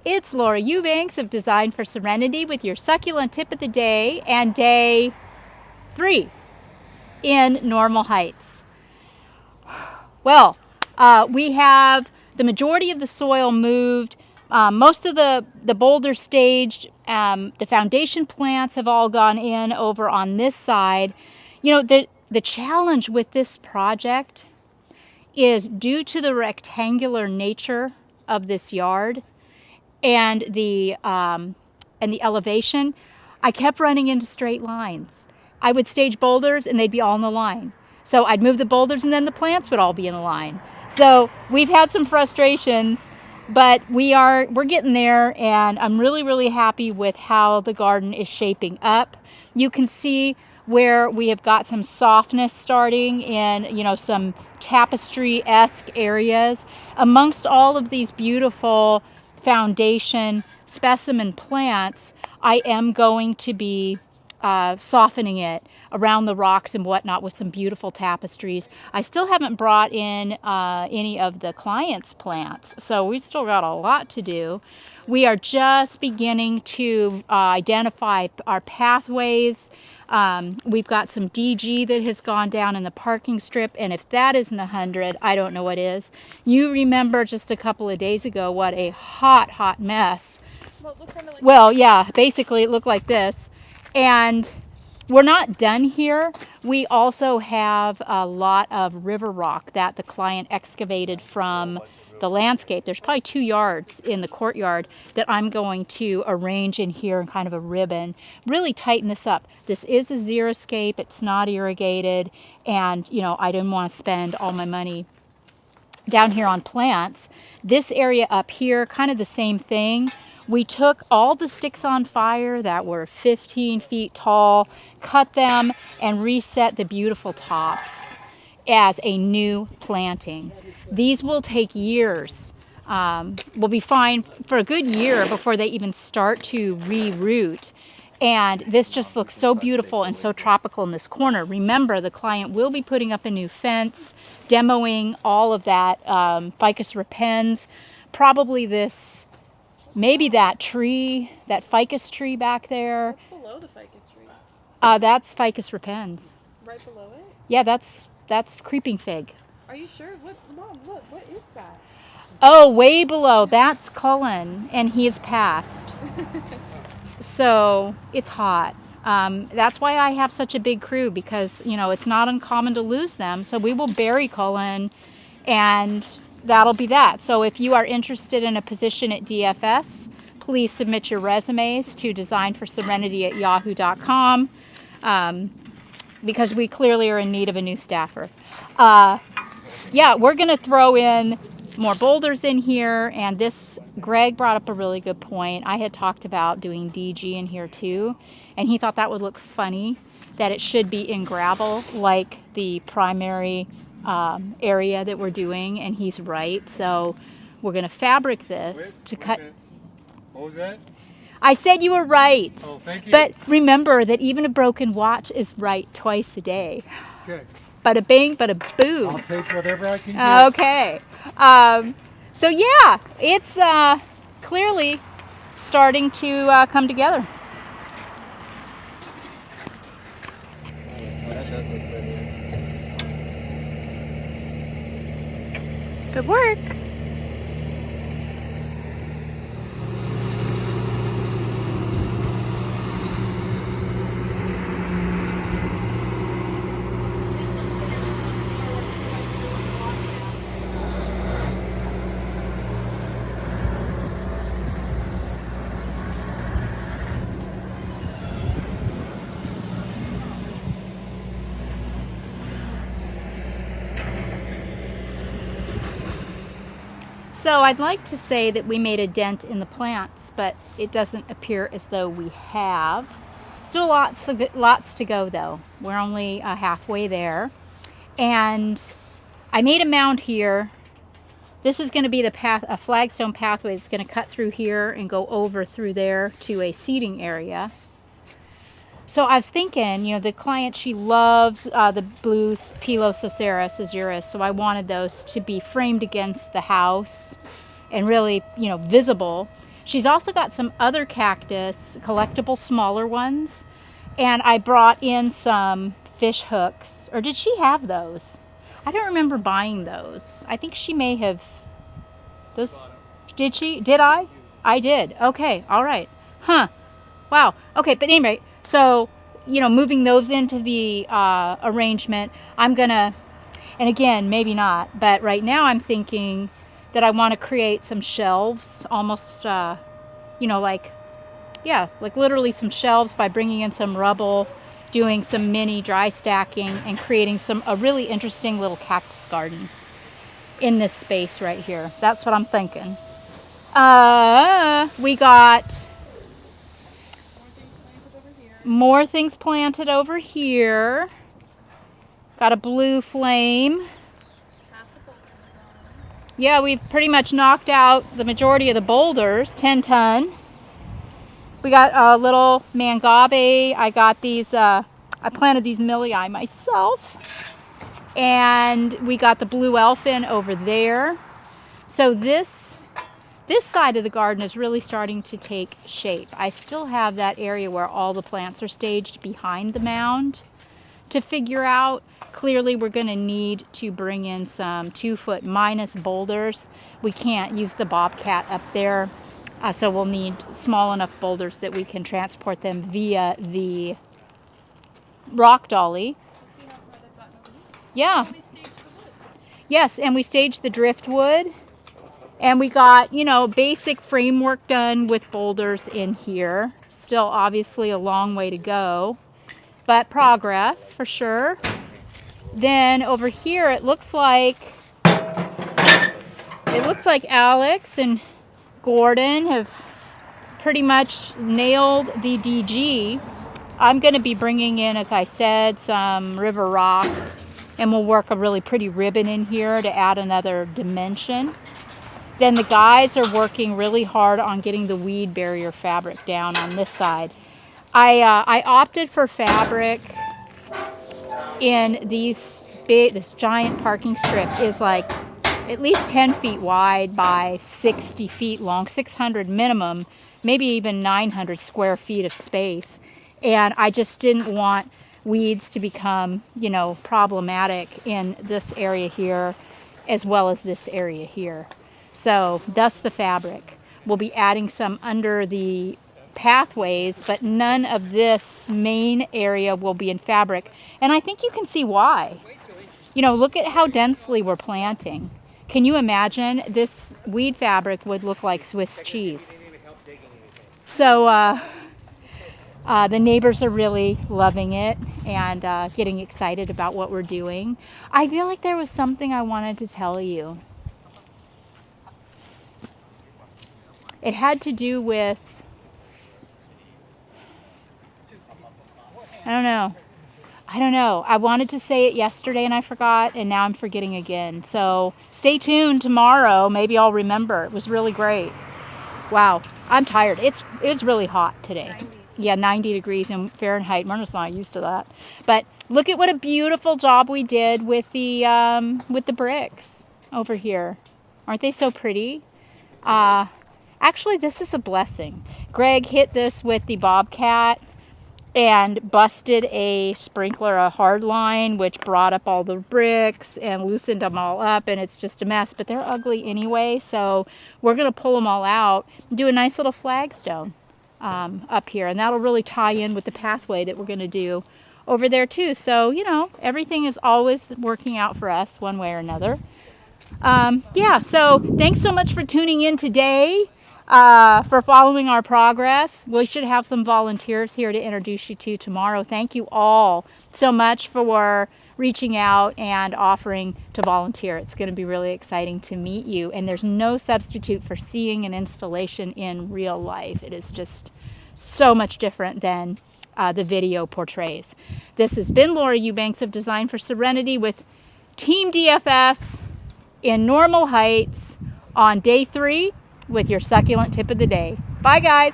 It's Laura Eubanks of Design for Serenity with your succulent tip of the day and day 3 in Normal Heights. Well, we have the majority of the soil moved, most of the boulders staged, the foundation plants have all gone in over on this side. You know, the challenge with this project is due to the rectangular nature of this yard and the elevation, I kept running into straight lines. I would stage boulders and they'd be all in the line. So I'd move the boulders and then the plants would all be in the line. So we've had some frustrations, but we're getting there, and I'm really happy with how the garden is shaping up. You can see where we have got some softness starting in, you know, some tapestry-esque areas amongst all of these beautiful foundation specimen plants. I am going to be softening it around the rocks and whatnot with some beautiful tapestries. I still haven't brought in any of the clients' plants, so we've still got a lot to do. We are just beginning to identify our pathways. We've got some DG that has gone down in the parking strip, and if that isn't 100, I don't know what is. You remember just a couple of days ago what a hot mess. Well, yeah, basically it looked like this. And we're not done here. We also have a lot of river rock that the client excavated from the landscape. There's probably 2 yards in the courtyard that I'm going to arrange in here in kind of a ribbon, really tighten this up. This is a xeriscape, it's not irrigated, and you know, I didn't want to spend all my money down here on plants. This area up here, kind of the same thing. We took all the sticks on fire that were 15 feet tall, cut them, and reset the beautiful tops as a new planting. These will take years. Will be fine for a good year before they even start to reroot. And this just looks so beautiful and so tropical in this corner. Remember, the client will be putting up a new fence, demoing all of that ficus repens, probably this, maybe that tree, that ficus tree back there. What's below the ficus tree? That's ficus repens. Right below it? Yeah, that's creeping fig. Are you sure? Mom, look, what is that? Oh, way below, that's Cullen, and he has passed. So it's hot. That's why I have such a big crew, because you know it's not uncommon to lose them. So we will bury Cullen, and that'll be that. So if you are interested in a position at DFS, please submit your resumes to designforserenity@yahoo.com, because we clearly are in need of a new staffer. Yeah, we're going to throw in more boulders in here, and this, Greg brought up a really good point. I had talked about doing DG in here too, and he thought that would look funny, that it should be in gravel like the primary area that we're doing, and he's right. So we're going to fabric this to cut. What was that? I said you were right. Oh, thank you. But remember that even a broken watch is right twice a day. Okay. Bada bing, bada boom. I'll take whatever I can get. Okay. So yeah, it's clearly starting to come together. That does look good. Good work. So I'd like to say that we made a dent in the plants, but it doesn't appear as though we have. Still lots to go though. We're only halfway there. And I made a mound here. This is going to be the path, a flagstone pathway that's going to cut through here and go over through there to a seating area. So I was thinking, you know, the client, she loves the blue Pilosoceras azuris, so I wanted those to be framed against the house and really, you know, visible. She's also got some other cactus, collectible smaller ones. And I brought in some fish hooks. Or did she have those? I don't remember buying those. I think she may have. Those. Did she? Did I? I did. Okay. All right. Huh. Wow. Okay. But anyway, so, you know, moving those into the arrangement, I'm going to, and again, maybe not, but right now I'm thinking that I want to create some shelves, almost, you know, like, yeah, like literally some shelves by bringing in some rubble, doing some mini dry stacking, and creating a really interesting little cactus garden in this space right here. That's what I'm thinking. We got more things planted over here. Got a blue flame. Yeah, we've pretty much knocked out the majority of the boulders, 10 ton. We got a little mangave. I got these, I planted these millii myself. And we got the blue elfin over there. So this side of the garden is really starting to take shape. I still have that area where all the plants are staged behind the mound to figure out. Clearly we're going to need to bring in some 2-foot minus boulders. We can't use the bobcat up there, so we'll need small enough boulders that we can transport them via the rock dolly. Yeah. Yes, and we staged the driftwood. And we got, you know, basic framework done with boulders in here. Still obviously a long way to go, but progress for sure. Then over here it looks like Alex and Gordon have pretty much nailed the DG. I'm going to be bringing in, as I said, some river rock, and we'll work a really pretty ribbon in here to add another dimension. Then the guys are working really hard on getting the weed barrier fabric down on this side. I opted for fabric in this giant parking strip is like at least 10 feet wide by 60 feet long, 600 minimum, maybe even 900 square feet of space. And I just didn't want weeds to become, you know, problematic in this area here as well as this area here. So thus the fabric. We'll be adding some under the pathways, but none of this main area will be in fabric. And I think you can see why. You know, look at how densely we're planting. Can you imagine? This weed fabric would look like Swiss cheese. So the neighbors are really loving it and getting excited about what we're doing. I feel like there was something I wanted to tell you. It had to do with, I don't know. I wanted to say it yesterday and I forgot, and now I'm forgetting again. So stay tuned tomorrow. Maybe I'll remember. It was really great. Wow, I'm tired. It's really hot today. 90. Yeah, 90 degrees in Fahrenheit. We're just not used to that. But look at what a beautiful job we did with the bricks over here. Aren't they so pretty? Actually, this is a blessing. Greg hit this with the bobcat and busted a sprinkler, a hard line, which brought up all the bricks and loosened them all up, and it's just a mess. But they're ugly anyway, so we're going to pull them all out and do a nice little flagstone up here, and that'll really tie in with the pathway that we're going to do over there too. So, you know, everything is always working out for us one way or another. Yeah, so thanks so much for tuning in today. For following our progress. We should have some volunteers here to introduce you to tomorrow. Thank you all so much for reaching out and offering to volunteer. It's going to be really exciting to meet you, and there's no substitute for seeing an installation in real life. It is just so much different than the video portrays. This has been Laura Eubanks of Design for Serenity with Team DFS in Normal Heights on day 3 with your succulent tip of the day. Bye, guys.